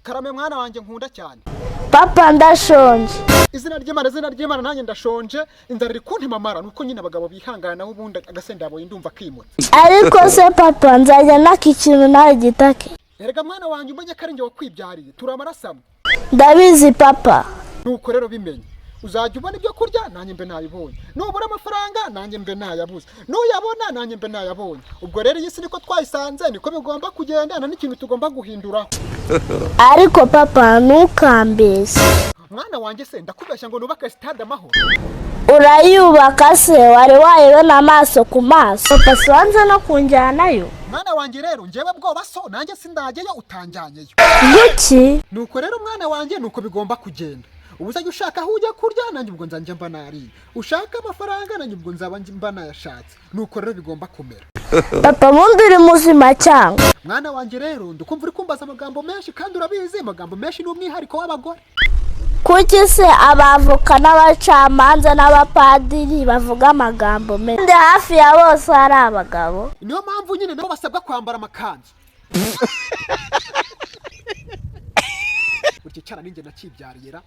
Karame mwana wanjye nkunda cyane. Papa ndashonje. Izina ry'Imana nanjye ndashonje, inzara iri kuntimamara nuko nyine abagabo bihangana ubundi agasenda yabo ndumva kwimutse. Ariko se papa nzajya naka ikintu nawe gitake. Erega mwana wanjye umenye ko ari njye wakwibyariye, turi amarasamo. Ndabizi papa. Nuko rero bimenye. Uzajya ubona ibyo kurya nanjye mbe nayibonye. Nubura amafaranga nanjye mbe nayabuze. Nuyabona nanjye mbe nayabonye. Ubwo rero iyi si niko twayisanze, niko bigomba kugenda, n'ikintu tugomba guhindura. Ariko papa ntukambese. Mwana wanjye se ndakubeshya ngo nubake stade amahoro. Urayubaka se wari wayibona amaso ku maso. Papa siwanze no kunjyanayo. Mwana wanjye rero njyewe bwoba so nanjye sindajyeyo utanjyanyeyo. Guki? Nuko rero mwana wanjye nuko bigomba kugenda. Ubuzajya ushaka aho ujya kurya nanjye ubwo nzanjye mba nari. Ushaka amafaranga nanjye ubwo nzaba mba nayashatse. Nuko rero bigomba kumera. Papa mundi uri muzima cyangwa? Mwana wanjye rero ndukumva uri kumbaza amagambo menshi kandi urabizi amagambo menshi ni umwihariko w'abagore. Kuki se abavoka n'abacamanza n'abapadiri bavuga amagambo menshi? Ndi hafi ya bose ari abagabo. Niyo mpamvu nyine nabo basabwa kwambara amakanzu. Ukicara ninjye nakibyariyera.